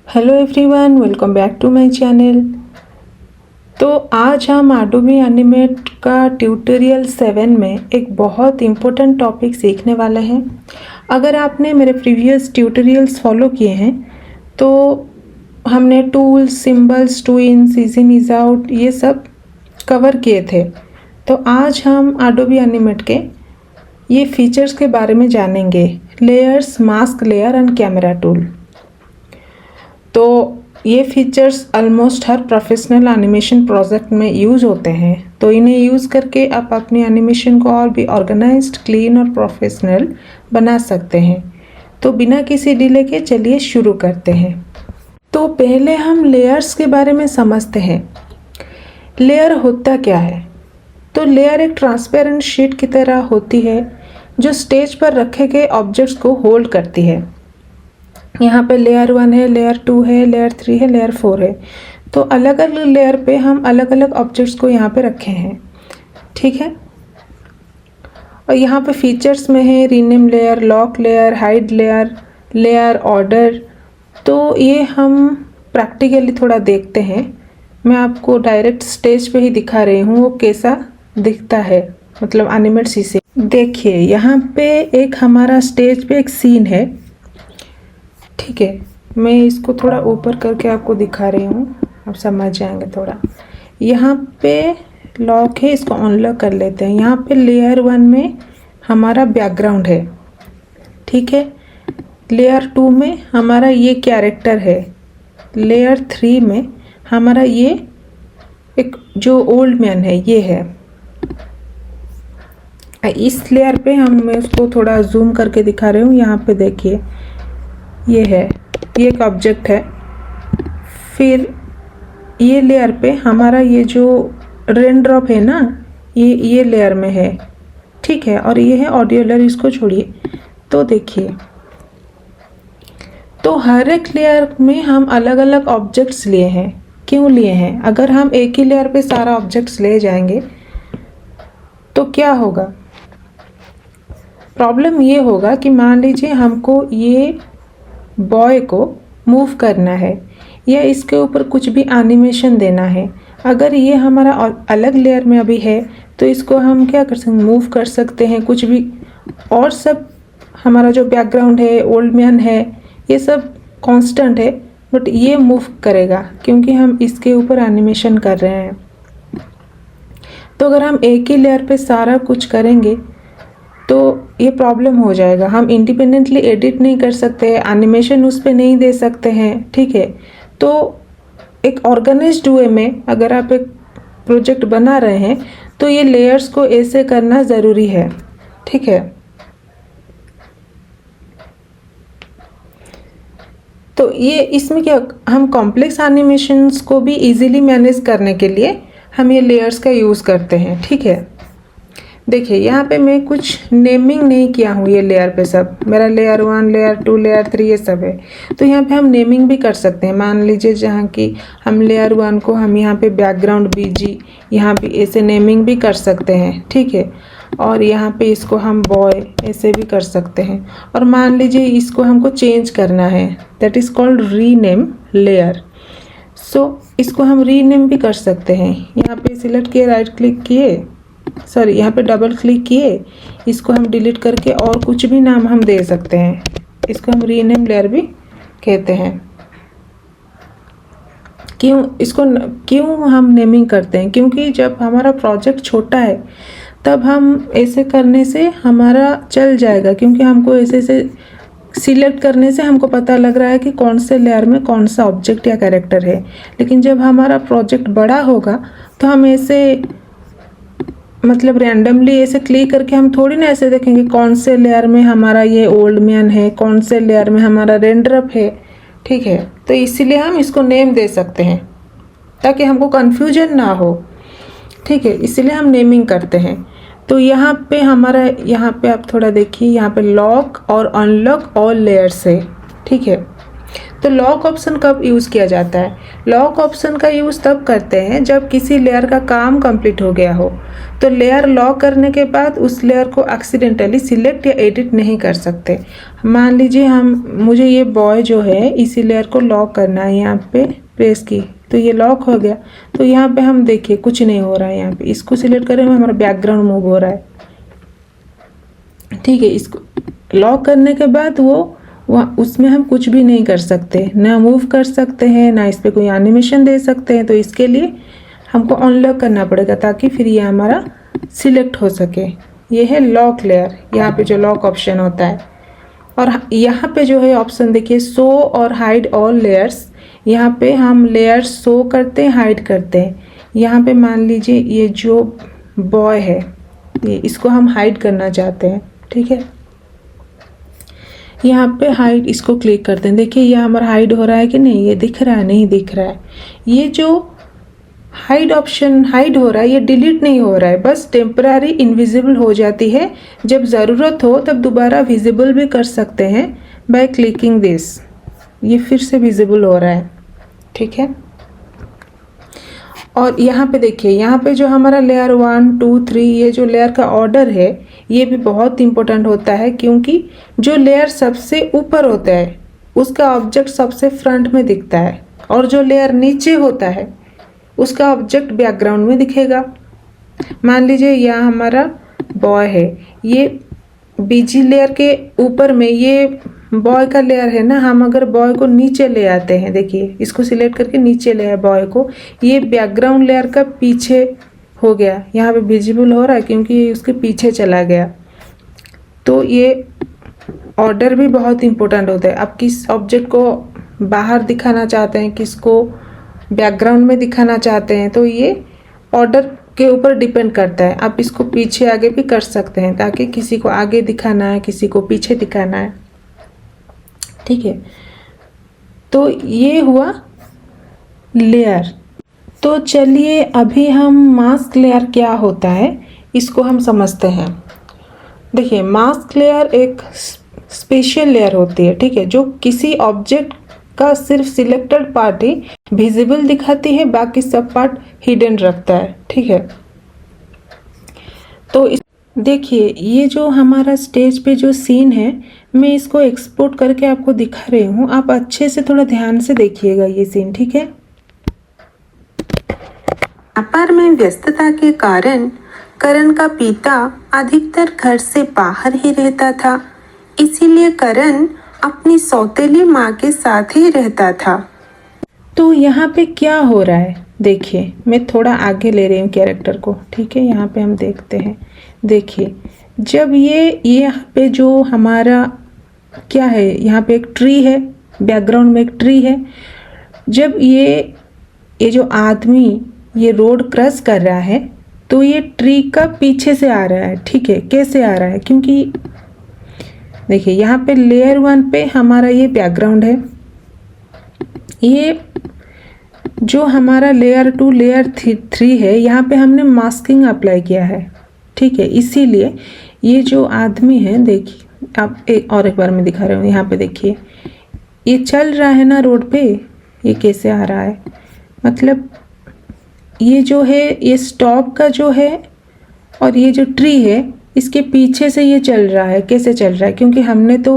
Hello everyone, welcome back to my channel. तो आज हम एडोबी एनिमेट का ट्यूटोरियल 7 में एक बहुत इम्पोर्टेंट टॉपिक सीखने वाले हैं। अगर आपने मेरे प्रीवियस ट्यूटोरियल्स फॉलो किए हैं तो हमने tools, symbols, to in, is in, is out ये सब कवर किए थे। तो आज हम एडोबी एनिमेट के ये फीचर्स के बारे में जानेंगे, layers, mask layer and camera tool. तो ये फीचर्स ऑलमोस्ट हर प्रोफेशनल एनिमेशन प्रोजेक्ट में यूज़ होते हैं। तो इन्हें यूज़ करके आप अपनी एनिमेशन को और भी ऑर्गेनाइज्ड, क्लीन और प्रोफेशनल बना सकते हैं। तो बिना किसी डिले के चलिए शुरू करते हैं। तो पहले हम लेयर्स के बारे में समझते हैं। लेयर होता क्या है? तो लेयर एक ट्रांसपेरेंट शीट की तरह होती है जो स्टेज पर रखे गए ऑब्जेक्ट्स को होल्ड करती है। यहाँ पे लेयर 1 है, लेयर 2 है, लेयर 3 है, लेयर 4 है। तो अलग अलग लेयर पे हम अलग अलग ऑब्जेक्ट्स को यहाँ पे रखे हैं, ठीक है। और यहाँ पे फीचर्स में है rename layer, lock layer, hide layer, layer order. तो ये हम प्रैक्टिकली थोड़ा देखते हैं। मैं आपको डायरेक्ट स्टेज पे ही दिखा रही हूँ वो कैसा दिखता है, मतलब एनिमेट सी से। देखिए यहाँ पे एक हमारा स्टेज पे एक सीन है, ठीक है। मैं इसको थोड़ा ऊपर करके आपको दिखा रही हूँ, आप समझ जाएंगे थोड़ा। यहाँ पे लॉक है, इसको अनलॉक कर लेते हैं। यहाँ पे लेयर 1 में हमारा बैकग्राउंड है, ठीक है। लेयर 2 में हमारा ये कैरेक्टर है। लेयर 3 में हमारा ये एक जो ओल्ड मैन है ये है। इस लेयर पे मैं उसको थोड़ा जूम करके दिखा रही हूँ। यहाँ पे देखिए ये है, ये एक ऑब्जेक्ट है। फिर ये लेयर पे हमारा ये जो रेन ड्रॉप है ना, ये लेयर में है, ठीक है। और ये है ऑडियो लेयर, इसको छोड़िए। तो देखिए, तो हर एक लेयर में हम अलग अलग ऑब्जेक्ट्स लिए हैं। क्यों लिए हैं? अगर हम एक ही लेयर पे सारा ऑब्जेक्ट्स ले जाएंगे तो क्या होगा? प्रॉब्लम ये होगा कि मान लीजिए हमको ये बॉय को मूव करना है या इसके ऊपर कुछ भी एनिमेशन देना है। अगर ये हमारा अलग लेयर में अभी है तो इसको हम क्या कर सकते हैं, मूव कर सकते हैं कुछ भी। और सब हमारा जो बैकग्राउंड है, ओल्ड मैन है, ये सब कांस्टेंट है, बट ये मूव करेगा क्योंकि हम इसके ऊपर एनिमेशन कर रहे हैं। तो अगर हम एक ही लेयर पे सारा कुछ करेंगे तो ये प्रॉब्लम हो जाएगा। हम इंडिपेंडेंटली एडिट नहीं कर सकते, एनिमेशन उस पर नहीं दे सकते हैं, ठीक है। तो एक ऑर्गेनाइज्ड वे में अगर आप एक प्रोजेक्ट बना रहे हैं तो ये लेयर्स को ऐसे करना ज़रूरी है, ठीक है। तो ये इसमें क्या, हम कॉम्प्लेक्स एनिमेशंस को भी इजीली मैनेज करने के लिए हम ये लेयर्स का यूज़ करते हैं, ठीक है। देखिए यहाँ पे मैं कुछ नेमिंग नहीं किया हूँ। ये लेयर पे सब मेरा लेयर 1, लेयर 2, लेयर 3 ये सब है। तो यहाँ पे हम नेमिंग भी कर सकते हैं। मान लीजिए जहाँ की हम लेयर 1 को हम यहाँ पे बैकग्राउंड बीजी, यहाँ पे ऐसे नेमिंग भी कर सकते हैं, ठीक है। और यहाँ पे इसको हम बॉय ऐसे भी कर सकते हैं। और मान लीजिए इसको हमको चेंज करना है, that is called rename layer. So इसको हम रीनेम भी कर सकते हैं। यहाँ पे सिलेक्ट किए, राइट क्लिक किए, सॉरी यहाँ पे डबल क्लिक किए, इसको हम डिलीट करके और कुछ भी नाम हम दे सकते हैं। इसको हम रीनेम लेयर भी कहते हैं। क्यों हम नेमिंग करते हैं? क्योंकि जब हमारा प्रोजेक्ट छोटा है तब हम ऐसे करने से हमारा चल जाएगा, क्योंकि हमको ऐसे से सिलेक्ट करने से हमको पता लग रहा है कि कौन से लेयर में कौन सा ऑब्जेक्ट या कैरेक्टर है। लेकिन जब हमारा प्रोजेक्ट बड़ा होगा तो हम ऐसे मतलब रैंडमली ऐसे क्लिक करके हम थोड़ी ना ऐसे देखेंगे कौन से लेयर में हमारा ये ओल्ड मैन है, कौन से लेयर में हमारा रेंडरअप है, ठीक है। तो इसीलिए हम इसको नेम दे सकते हैं ताकि हमको कन्फ्यूजन ना हो, ठीक है। इसीलिए हम नेमिंग करते हैं। तो यहाँ पे हमारा, यहाँ पे आप थोड़ा देखिए, यहाँ पे लॉक और अनलॉक ऑल लेयर्स है, ठीक है। तो लॉक ऑप्शन कब यूज़ किया जाता है? लॉक ऑप्शन का यूज़ तब करते हैं जब किसी लेयर का काम कंप्लीट हो गया हो। तो लेयर लॉक करने के बाद उस लेयर को एक्सीडेंटली सिलेक्ट या एडिट नहीं कर सकते। मान लीजिए मुझे ये बॉय जो है इसी लेयर को लॉक करना है, यहाँ पे प्रेस की तो ये लॉक हो गया। तो यहाँ पे हम देखिए कुछ नहीं हो रहा है, यहाँ पे इसको सिलेक्ट करें हमारा बैकग्राउंड मूव हो रहा है, ठीक है। इसको लॉक करने के बाद उसमें हम कुछ भी नहीं कर सकते, ना मूव कर सकते हैं, ना इस पर कोई एनिमेशन दे सकते हैं। तो इसके लिए हमको अनलॉक करना पड़ेगा ताकि फिर ये हमारा सिलेक्ट हो सके। ये है लॉक लेयर, यहाँ पे जो लॉक ऑप्शन होता है। और यहाँ पे जो है ऑप्शन देखिए शो और हाइड ऑल लेयर्स। यहाँ पे हम लेयर्स शो करते हैं, हाइड करते हैं। यहाँ पे मान लीजिए ये जो बॉय है इसको हम हाइड करना चाहते हैं, ठीक है। यहाँ पे हाइड इसको क्लिक करते हैं, देखिए ये हमारा हाइड हो रहा है कि नहीं, ये दिख रहा है, नहीं दिख रहा है। ये जो हाइड ऑप्शन हाइड हो रहा है ये डिलीट नहीं हो रहा है, बस टेम्पररी इनविजिबल हो जाती है। जब ज़रूरत हो तब दोबारा विजिबल भी कर सकते हैं बाय क्लिकिंग दिस। ये फिर से विजिबल हो रहा है, ठीक है। और यहाँ पे देखिए, यहाँ पे जो हमारा लेयर 1 2 3 ये जो लेयर का ऑर्डर है ये भी बहुत इंपॉर्टेंट होता है, क्योंकि जो लेयर सबसे ऊपर होता है उसका ऑब्जेक्ट सबसे फ्रंट में दिखता है, और जो लेयर नीचे होता है उसका ऑब्जेक्ट बैकग्राउंड में दिखेगा। मान लीजिए यहाँ हमारा बॉय है, ये बीजी लेयर के ऊपर में ये बॉय का लेयर है ना, हम अगर बॉय को नीचे ले आते हैं, देखिए इसको सिलेक्ट करके नीचे ले आए बॉय को, ये बैकग्राउंड लेयर का पीछे हो गया, यहाँ पे विजिबल हो रहा है क्योंकि ये उसके पीछे चला गया। तो ये ऑर्डर भी बहुत इंपॉर्टेंट होता है। आप किस ऑब्जेक्ट को बाहर दिखाना चाहते हैं, किसको बैकग्राउंड में दिखाना चाहते हैं, तो ये ऑर्डर के ऊपर डिपेंड करता है। आप इसको पीछे आगे भी कर सकते हैं ताकि किसी को आगे दिखाना है, किसी को पीछे दिखाना है, ठीक है। तो ये हुआ लेयर। तो चलिए अभी हम मास्क लेयर क्या होता है इसको हम समझते हैं। देखिए मास्क लेयर एक स्पेशल लेयर होती है, ठीक है, जो किसी ऑब्जेक्ट का सिर्फ सिलेक्टेड पार्ट ही विजिबल दिखाती है, बाकी सब पार्ट हिडन रखता है, ठीक है। तो देखिए ये जो हमारा स्टेज पे जो सीन है, मैं इसको एक्सपोर्ट करके आपको दिखा रही हूँ, आप अच्छे से थोड़ा ध्यान से देखिएगा ये सीन, ठीक है। व्यापार में व्यस्तता के कारण करण का पिता अधिकतर घर से बाहर ही रहता था, इसीलिए करण अपनी सौतेली माँ के साथ ही रहता था। तो यहाँ पे क्या हो रहा है, देखिए मैं थोड़ा आगे ले रही हूँ कैरेक्टर को, ठीक है। यहाँ पे हम देखते हैं, देखिए जब ये यहाँ पे जो हमारा क्या है, यहाँ पे एक ट्री है, बैकग्राउंड में एक ट्री है। जब ये जो आदमी ये रोड क्रॉस कर रहा है तो ये ट्री का पीछे से आ रहा है, ठीक है। कैसे आ रहा है, क्योंकि देखिए यहाँ पे लेयर 1 पे हमारा ये बैकग्राउंड है, ये जो हमारा लेयर 2 लेयर 3 है यहाँ पे हमने मास्किंग अप्लाई किया है, ठीक है। इसीलिए ये जो आदमी है, देखिए आप एक बार मैं दिखा रही हूँ, यहाँ पे देखिए ये चल रहा है ना रोड पे, ये कैसे आ रहा है, मतलब ये जो है ये स्टॉप का जो है और ये जो ट्री है इसके पीछे से ये चल रहा है। कैसे चल रहा है, क्योंकि हमने तो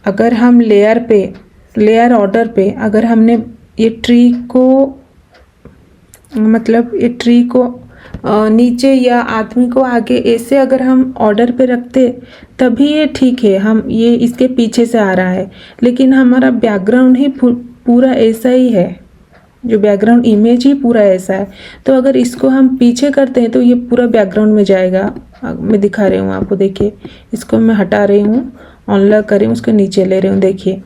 अगर हम लेयर ऑर्डर पे अगर हमने ये ट्री को मतलब ये ट्री को नीचे या आदमी को आगे ऐसे अगर हम ऑर्डर पे रखते तभी ये ठीक है, हम ये इसके पीछे से आ रहा है। लेकिन हमारा बैकग्राउंड ही पूरा ऐसा ही है, जो बैकग्राउंड इमेज ही पूरा ऐसा है। तो अगर इसको हम पीछे करते हैं तो ये पूरा बैकग्राउंड में जाएगा। मैं दिखा रही हूँ आपको, देखिए इसको मैं हटा रही हूँ, अनलॉक कर रही हूँ, उसको नीचे ले रही हूँ। देखिए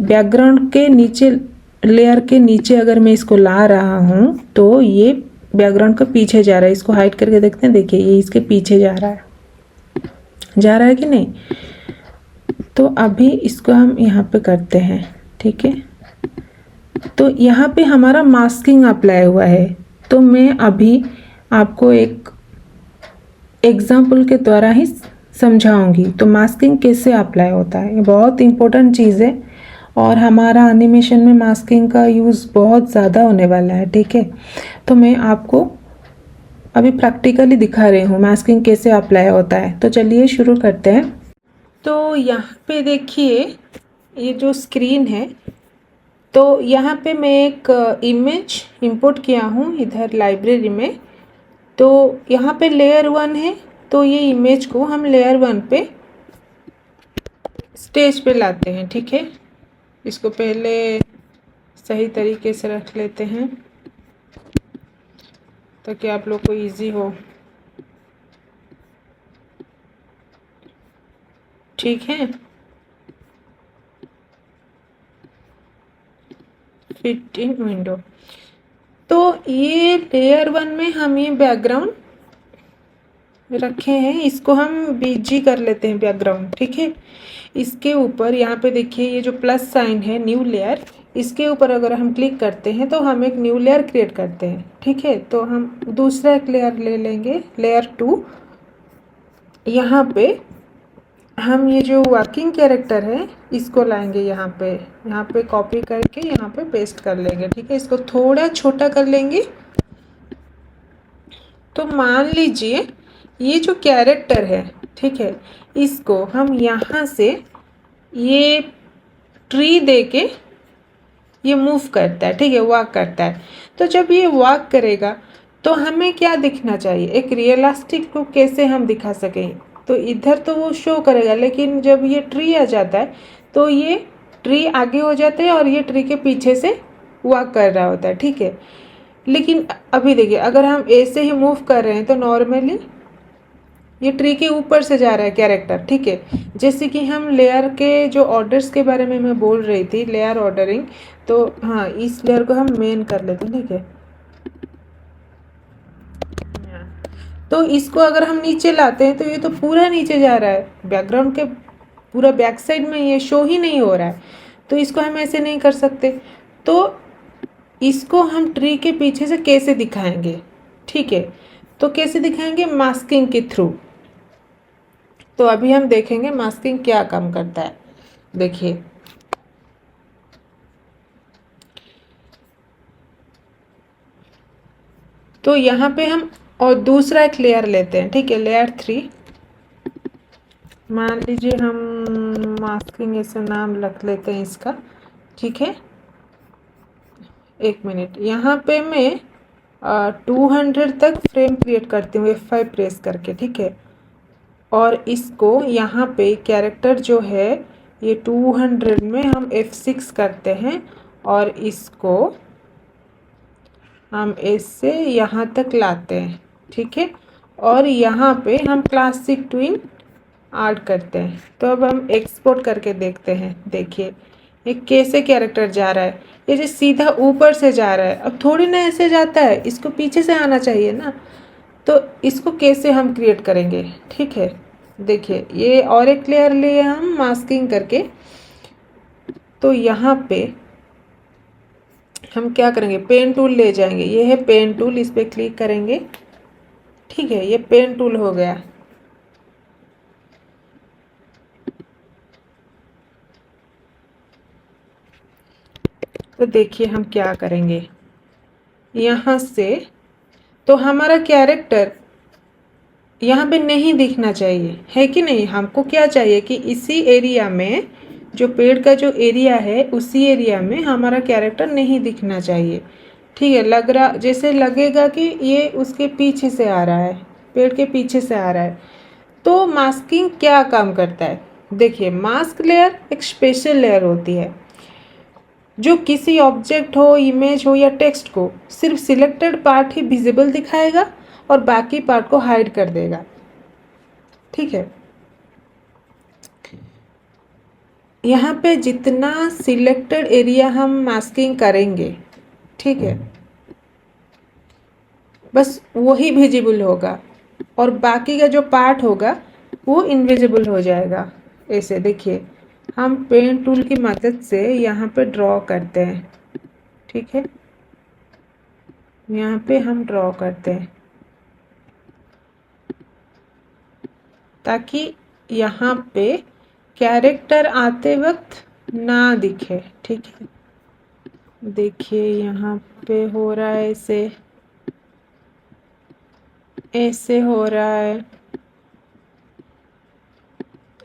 बैकग्राउंड के नीचे लेयर के नीचे अगर मैं इसको ला रहा हूँ तो ये बैकग्राउंड का पीछे जा रहा है। इसको हाइड करके देखते हैं, देखिए ये इसके पीछे जा रहा है कि नहीं। तो अभी इसको हम यहाँ पे करते हैं, ठीक है। तो यहाँ पे हमारा मास्किंग अप्लाई हुआ है। तो मैं अभी आपको एक एग्जाम्पल के द्वारा ही समझाऊंगी तो मास्किंग कैसे अप्लाई होता है। ये बहुत इम्पोर्टेंट चीज़ है और हमारा एनिमेशन में मास्किंग का यूज़ बहुत ज़्यादा होने वाला है, ठीक है। तो मैं आपको अभी प्रैक्टिकली दिखा रही हूँ मास्किंग कैसे अप्लाई होता है। तो चलिए शुरू करते हैं। तो यहाँ पे देखिए ये जो स्क्रीन है, तो यहाँ पे मैं एक इमेज इंपोर्ट किया हूँ इधर लाइब्रेरी में। तो यहाँ पे लेयर 1 है, तो ये इमेज को हम लेयर 1 पे स्टेज पे लाते हैं, ठीक है। इसको पहले सही तरीके से रख लेते हैं ताकि आप लोग को इजी हो, ठीक है। फिट इन विंडो, तो ये लेयर 1 में हम ये बैकग्राउंड रखे हैं, इसको हम बीजी कर लेते हैं बैकग्राउंड, ठीक है। इसके ऊपर यहाँ पे देखिए ये जो प्लस साइन है न्यू लेयर, इसके ऊपर अगर हम क्लिक करते हैं तो हम एक न्यू लेयर क्रिएट करते हैं, ठीक है। तो हम दूसरा एक लेयर ले लेंगे, लेयर 2। यहाँ पे हम ये जो वर्किंग कैरेक्टर है इसको लाएंगे, यहाँ पे कॉपी करके यहाँ पे पेस्ट कर लेंगे, ठीक है। इसको थोड़ा छोटा कर लेंगे। तो मान लीजिए ये जो कैरेक्टर है, ठीक है, इसको हम यहाँ से ये ट्री देके ये मूव करता है, ठीक है, वॉक करता है। तो जब ये वॉक करेगा तो हमें क्या दिखना चाहिए, एक रियलिस्टिक लुक कैसे हम दिखा सकें। तो इधर तो वो शो करेगा, लेकिन जब ये ट्री आ जाता है तो ये ट्री आगे हो जाता है और ये ट्री के पीछे से वॉक कर रहा होता है, ठीक है। लेकिन अभी देखिए अगर हम ऐसे ही मूव कर रहे हैं तो नॉर्मली ये ट्री के ऊपर से जा रहा है कैरेक्टर, ठीक है। जैसे कि हम लेयर के जो ऑर्डर्स के बारे में मैं बोल रही थी, लेयर ऑर्डरिंग, तो हाँ इस लेयर को हम मेन कर लेते हैं, ठीक है। तो इसको अगर हम नीचे लाते हैं तो ये तो पूरा नीचे जा रहा है, बैकग्राउंड के पूरा बैक साइड में ये शो ही नहीं हो रहा है। तो इसको हम ऐसे नहीं कर सकते। तो इसको हम ट्री के पीछे से कैसे दिखाएंगे, ठीक है। तो कैसे दिखाएंगे, मास्किंग के थ्रू। तो अभी हम देखेंगे मास्किंग क्या काम करता है। देखिए तो यहाँ पे हम और दूसरा एक लेयर लेते हैं, ठीक है, लेयर 3। मान लीजिए हम मास्किंग ऐसे नाम रख लेते हैं इसका, ठीक है। एक मिनट, यहाँ पे मैं 200 तक फ्रेम क्रिएट करती हूँ F5 प्रेस करके, ठीक है। और इसको यहाँ पे कैरेक्टर जो है ये 200 में हम F6 करते हैं और इसको हम ऐसे यहाँ तक लाते हैं, ठीक है। और यहाँ पे हम क्लासिक ट्विन ऐड करते हैं। तो अब हम एक्सपोर्ट करके देखते हैं। देखिए ये कैसे कैरेक्टर जा रहा है, ये जो सीधा ऊपर से जा रहा है, अब थोड़ी ना ऐसे जाता है, इसको पीछे से आना चाहिए ना। तो इसको कैसे हम क्रिएट करेंगे, ठीक है। देखिए ये और एक लेयर लिए हम मास्किंग करके। तो यहाँ पे हम क्या करेंगे, पेन टूल ले जाएंगे, ये है पेन टूल, इस पर क्लिक करेंगे, ठीक है। ये पेन टूल हो गया। तो देखिए हम क्या करेंगे, यहाँ से तो हमारा कैरेक्टर यहाँ पे नहीं दिखना चाहिए, है कि नहीं। हमको क्या चाहिए कि इसी एरिया में, जो पेड़ का जो एरिया है उसी एरिया में हमारा कैरेक्टर नहीं दिखना चाहिए, ठीक है। लग रहा जैसे लगेगा कि ये उसके पीछे से आ रहा है, पेड़ के पीछे से आ रहा है। तो मास्किंग क्या काम करता है, देखिए मास्क लेयर एक स्पेशल लेयर होती है जो किसी ऑब्जेक्ट हो, इमेज हो या टेक्स्ट को सिर्फ सिलेक्टेड पार्ट ही विजिबल दिखाएगा और बाकी पार्ट को हाइड कर देगा, ठीक है। यहाँ पे जितना सिलेक्टेड एरिया हम मास्किंग करेंगे, ठीक है, बस वही विजिबल होगा और बाकी का जो पार्ट होगा वो इनविजिबल हो जाएगा। ऐसे देखिए हम पेन टूल की मदद से यहाँ पे ड्रॉ करते हैं, ठीक है। यहाँ पे हम ड्रॉ करते हैं ताकि यहाँ पे कैरेक्टर आते वक्त ना दिखे, ठीक है। देखिए यहाँ पे हो रहा है ऐसे, ऐसे हो रहा है,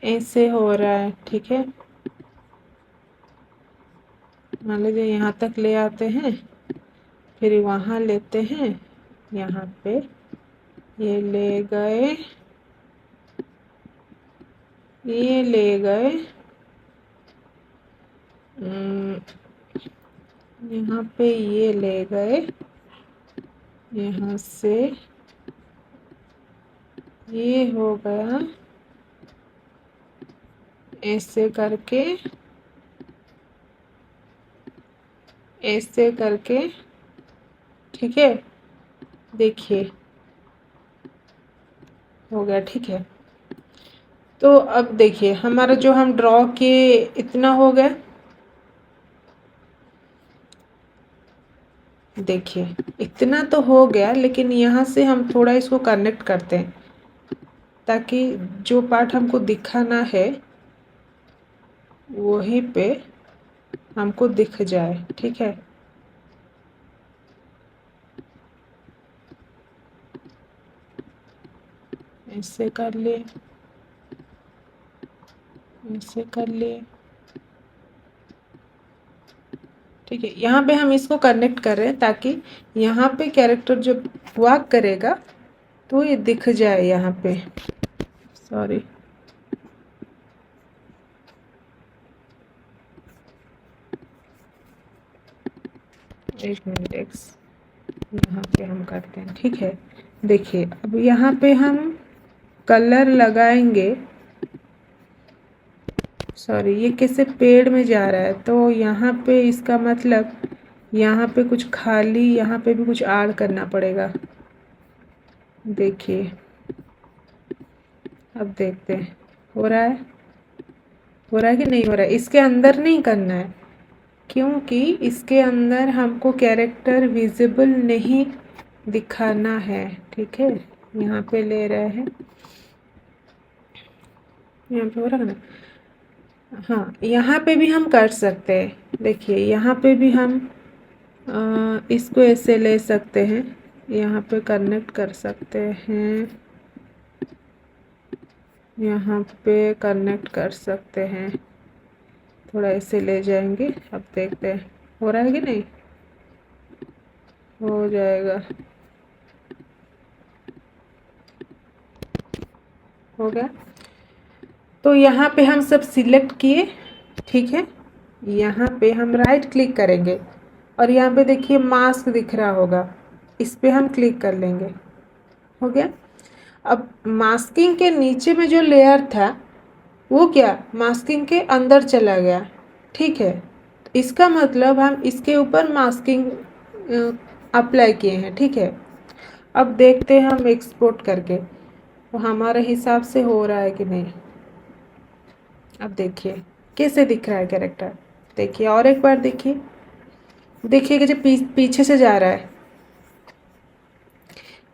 ऐसे हो रहा है, ठीक है। मान लीजिए यहाँ तक ले आते हैं, फिर वहाँ लेते हैं, यहाँ पे ये ले गए, ये ले गए, यहाँ पे ये ले गए, यहाँ से ये हो गया, ऐसे करके, ऐसे करके, ठीक है। देखिए हो गया, ठीक है। तो अब देखिए हमारा जो हम ड्रॉ किए इतना हो गया, देखिए इतना तो हो गया, लेकिन यहाँ से हम थोड़ा इसको कनेक्ट करते हैं ताकि जो पार्ट हमको दिखाना है वहीं पे हमको दिख जाए, ठीक है। ऐसे कर लिए, ऐसे कर लिए, ठीक है। यहाँ पे हम इसको कनेक्ट कर रहे हैं ताकि यहाँ पे कैरेक्टर जब वॉक करेगा तो ये दिख जाए यहाँ पे। सॉरी, एक मिनट, यहाँ पे हम करते हैं, ठीक है। देखिए अब यहाँ पे हम कलर लगाएंगे, सॉरी ये कैसे पेड़ में जा रहा है, तो यहाँ पे इसका मतलब यहाँ पे कुछ खाली, यहाँ पे भी कुछ ऐड करना पड़ेगा। देखिए अब देखते हैं हो रहा है, हो रहा है कि नहीं हो रहा है। इसके अंदर नहीं करना है क्योंकि इसके अंदर हमको कैरेक्टर विजिबल नहीं दिखाना है, ठीक है। यहाँ पे ले रहे हैं, यहाँ पे हो रहा है ना। हाँ यहाँ पे भी हम कर सकते हैं, देखिए यहाँ पे भी हम इसको ऐसे ले सकते हैं, यहाँ पे कनेक्ट कर सकते हैं, यहाँ पे कनेक्ट कर सकते हैं, थोड़ा ऐसे ले जाएंगे। अब देखते हैं हो रहा है कि नहीं, हो जाएगा, हो गया। तो यहाँ पे हम सब सिलेक्ट किए, ठीक है। यहाँ पे हम राइट क्लिक करेंगे और यहाँ पे देखिए मास्क दिख रहा होगा, इस पे हम क्लिक कर लेंगे, हो गया। अब मास्किंग के नीचे में जो लेयर था वो क्या मास्किंग के अंदर चला गया, ठीक है। इसका मतलब हम इसके ऊपर मास्किंग अप्लाई किए हैं, ठीक है। अब देखते हैं हम एक्सपोर्ट करके वो हमारे हिसाब से हो रहा है कि नहीं। अब देखिए कैसे दिख रहा है कैरेक्टर, देखिए और एक बार देखिए, देखिए कि पीछे से जा रहा है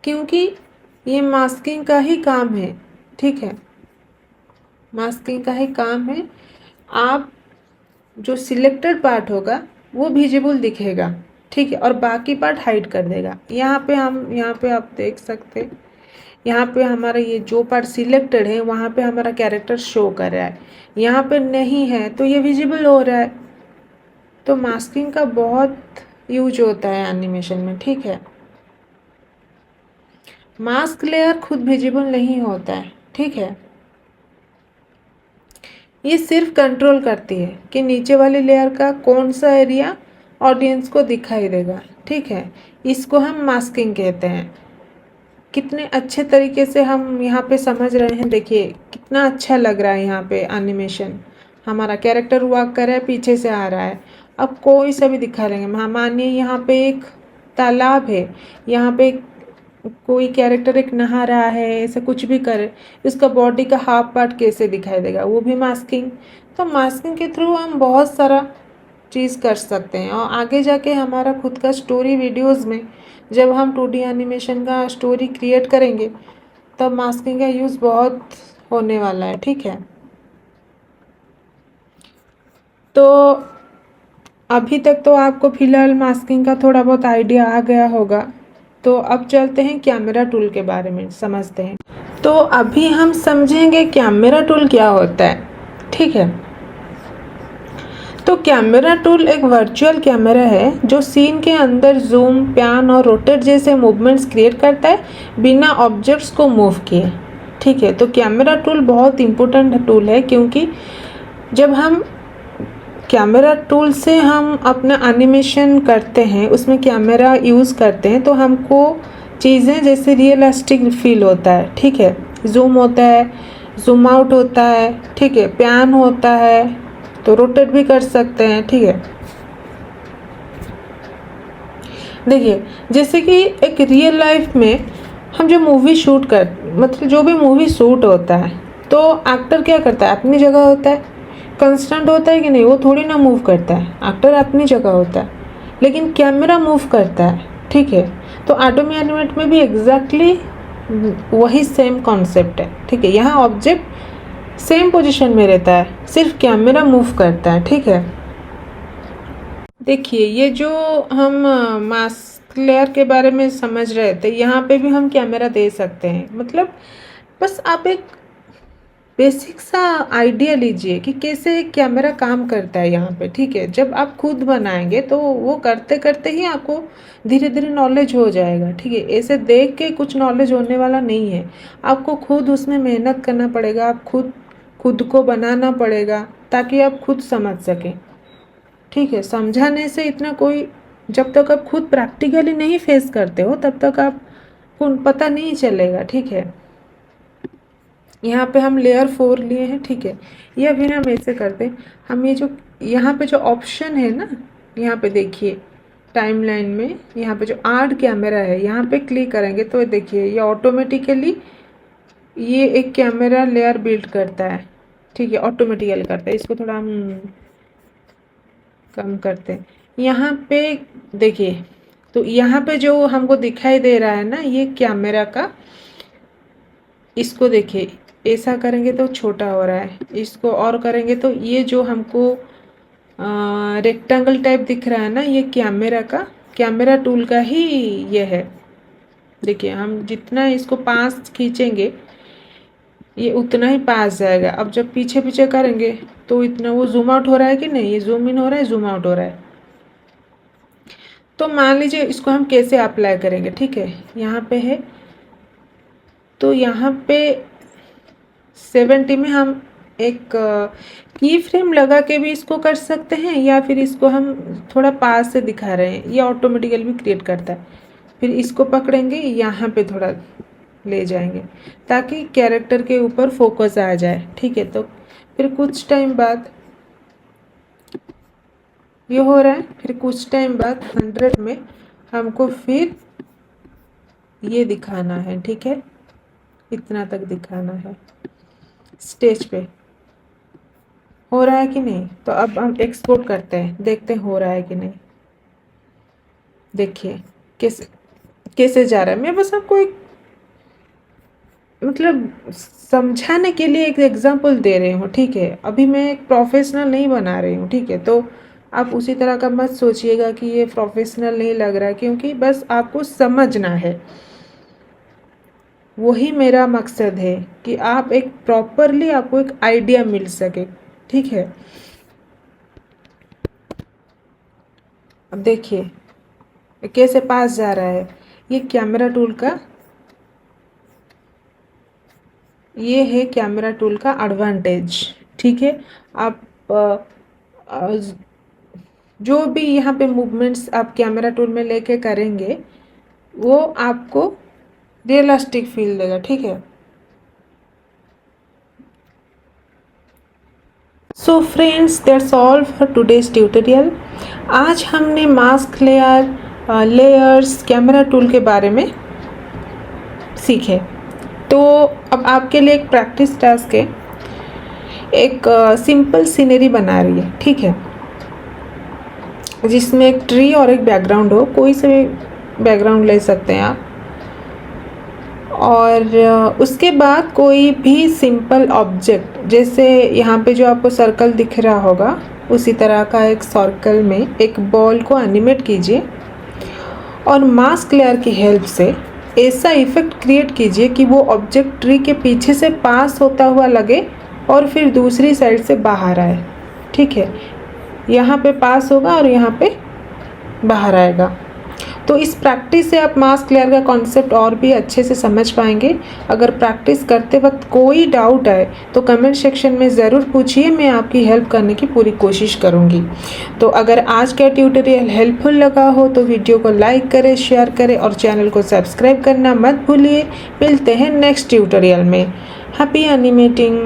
क्योंकि ये मास्किंग का ही काम है, ठीक है। मास्किंग का ही काम है। आप जो सिलेक्टेड पार्ट होगा वो विजिबल दिखेगा, ठीक है, और बाकी पार्ट हाइड कर देगा। यहाँ पे आप देख सकते हैं, यहाँ पे हमारा ये जो पार्ट सिलेक्टेड है वहाँ पे हमारा कैरेक्टर शो कर रहा है, यहाँ पे नहीं है तो ये विजिबल हो रहा है। तो मास्किंग का बहुत यूज होता है एनिमेशन में, ठीक है। मास्क लेयर खुद विजिबल नहीं होता है, ठीक है। ये सिर्फ कंट्रोल करती है कि नीचे वाली लेयर का कौन सा एरिया ऑडियंस को दिखाई देगा, ठीक है। इसको हम मास्किंग कहते हैं। कितने अच्छे तरीके से हम यहाँ पे समझ रहे हैं, देखिए कितना अच्छा लग रहा है। यहाँ पे एनिमेशन हमारा कैरेक्टर वॉक कर रहा है, पीछे से आ रहा है। अब कोई सा भी दिखा लेंगे, मानिए यहाँ पे एक तालाब है, यहाँ पे कोई कैरेक्टर एक नहा रहा है, ऐसा कुछ भी करे, उसका बॉडी का हाफ पार्ट कैसे दिखाई देगा, वो भी मास्किंग। तो मास्किंग के थ्रू हम बहुत सारा चीज़ कर सकते हैं और आगे जाके हमारा खुद का स्टोरी वीडियोस में जब हम 2D एनिमेशन का स्टोरी क्रिएट करेंगे तब मास्किंग का यूज़ बहुत होने वाला है, ठीक है। तो अभी तक तो आपको फ़िलहाल मास्किंग का थोड़ा बहुत आइडिया आ गया होगा। तो अब चलते हैं कैमरा टूल के बारे में समझते हैं। तो अभी हम समझेंगे कैमरा टूल क्या होता है, ठीक है। तो कैमरा टूल एक वर्चुअल कैमरा है जो सीन के अंदर जूम, पैन और रोटेट जैसे मूवमेंट्स क्रिएट करता है बिना ऑब्जेक्ट्स को मूव किए, ठीक है। तो कैमरा टूल बहुत इम्पोर्टेंट टूल है, क्योंकि जब हम कैमरा टूल से हम अपना एनिमेशन करते हैं, उसमें कैमरा यूज़ करते हैं, तो हमको चीज़ें जैसे रियलिस्टिक फील होता है, ठीक है। जूम होता है, जूम आउट होता है, ठीक है, पैन होता है, तो रोटेट भी कर सकते हैं, ठीक है। देखिए, जैसे कि एक रियल लाइफ में हम जो मूवी शूट कर मतलब जो भी मूवी शूट होता है, तो एक्टर क्या करता है, अपनी जगह होता है, कंस्टेंट होता है कि नहीं, वो थोड़ी ना मूव करता है, एक्टर अपनी जगह होता है, लेकिन कैमरा मूव करता है, ठीक है। तो एडोबी एनिमेट में भी एग्जैक्टली वही सेम कॉन्सेप्ट है, ठीक है। यहाँ ऑब्जेक्ट सेम पोजीशन में रहता है, सिर्फ कैमरा मूव करता है, ठीक है। देखिए, ये जो हम मास्क लेयर के बारे में समझ रहे थे, यहाँ पे भी हम कैमरा दे सकते हैं। मतलब बस आप एक बेसिक सा आइडिया लीजिए कि कैसे कैमरा काम करता है यहाँ पे, ठीक है। जब आप खुद बनाएंगे तो वो करते करते ही आपको धीरे धीरे नॉलेज हो जाएगा, ठीक है। ऐसे देख के कुछ नॉलेज होने वाला नहीं है, आपको खुद उसमें मेहनत करना पड़ेगा, आप खुद को बनाना पड़ेगा ताकि आप खुद समझ सकें, ठीक है। समझाने से इतना कोई, जब तक आप खुद प्रैक्टिकली नहीं फेस करते हो तब तक आपको पता नहीं चलेगा, ठीक है। यहाँ पे हम लेयर 4 लिए हैं, ठीक है। या फिर हम ऐसे करते हैं, हम ये जो यहाँ पे जो ऑप्शन है ना, यहाँ पे देखिए टाइमलाइन में यहाँ पे जो ऐड कैमरा है, यहाँ पे क्लिक करेंगे तो देखिए ये ऑटोमेटिकली ये एक कैमरा लेयर बिल्ड करता है, ठीक है, ऑटोमेटिकली करता है। इसको थोड़ा हम कम करते हैं। यहाँ पे देखिए, तो यहाँ पे जो हमको दिखाई दे रहा है ना, ये कैमरा का, इसको देखिए ऐसा करेंगे तो छोटा हो रहा है, इसको और करेंगे तो ये जो हमको रेक्टेंगल टाइप दिख रहा है ना, ये कैमरा टूल का ही ये है। देखिए, हम जितना इसको पास खींचेंगे ये उतना ही पास जाएगा। अब जब पीछे पीछे करेंगे तो इतना वो जूम आउट हो रहा है कि नहीं, ये जूम इन हो रहा है, जूम आउट हो रहा है। तो मान लीजिए इसको हम कैसे अप्लाई करेंगे, ठीक है। यहाँ पे है, तो यहाँ पे 70 में हम एक की फ्रेम लगा के भी इसको कर सकते हैं, या फिर इसको हम थोड़ा पास से दिखा रहे हैं, ये ऑटोमेटिकली भी क्रिएट करता है। फिर इसको पकड़ेंगे, यहाँ पे थोड़ा ले जाएंगे ताकि कैरेक्टर के ऊपर फोकस आ जाए, ठीक है। तो फिर कुछ टाइम बाद ये हो रहा है, फिर कुछ टाइम बाद 100 में हमको फिर ये दिखाना है, ठीक है, इतना तक दिखाना है। स्टेज पे हो रहा है कि नहीं, तो अब हम एक्सपोर्ट करते हैं, देखते हैं हो रहा है कि नहीं। देखिए कैसे जा रहा है। मैं बस आपको एक मतलब समझाने के लिए एक एग्जांपल दे रही हूँ, ठीक है। अभी मैं एक प्रोफेशनल नहीं बना रही हूँ, ठीक है। तो आप उसी तरह का मत सोचिएगा कि ये प्रोफेशनल नहीं लग रहा है, क्योंकि बस आपको समझना है। वही मेरा मकसद है कि आप एक प्रॉपरली आपको एक आइडिया मिल सके, ठीक है। अब देखिए कैसे पास जा रहा है। ये कैमरा टूल का, ये है कैमरा टूल का एडवांटेज, ठीक है। आप जो भी यहाँ पे मूवमेंट्स आप कैमरा टूल में लेके करेंगे वो आपको रियलिस्टिक फील देगा, ठीक है। So friends, that's all for today's tutorial. आज हमने mask layer, layers, camera tool के बारे में सीखे। तो अब आपके लिए एक प्रैक्टिस टास्क है, एक सिंपल सीनरी बना रही है, ठीक है, जिसमें एक ट्री और एक बैकग्राउंड हो, कोई से भी बैकग्राउंड ले सकते हैं आप। और उसके बाद कोई भी सिंपल ऑब्जेक्ट, जैसे यहाँ पे जो आपको सर्कल दिख रहा होगा, उसी तरह का एक सर्कल में एक बॉल को एनिमेट कीजिए और मास्क लेयर की हेल्प से ऐसा इफेक्ट क्रिएट कीजिए कि वो ऑब्जेक्ट ट्री के पीछे से पास होता हुआ लगे और फिर दूसरी साइड से बाहर आए। ठीक है, यहाँ पे पास होगा और यहाँ पे बाहर आएगा। तो इस प्रैक्टिस से आप मास्क लेयर का कॉन्सेप्ट और भी अच्छे से समझ पाएंगे। अगर प्रैक्टिस करते वक्त कोई डाउट आए तो कमेंट सेक्शन में ज़रूर पूछिए, मैं आपकी हेल्प करने की पूरी कोशिश करूँगी। तो अगर आज का ट्यूटोरियल हेल्पफुल लगा हो तो वीडियो को लाइक करें, शेयर करें और चैनल को सब्सक्राइब करना मत भूलिए। मिलते हैं नेक्स्ट ट्यूटोरियल में। Happy animating.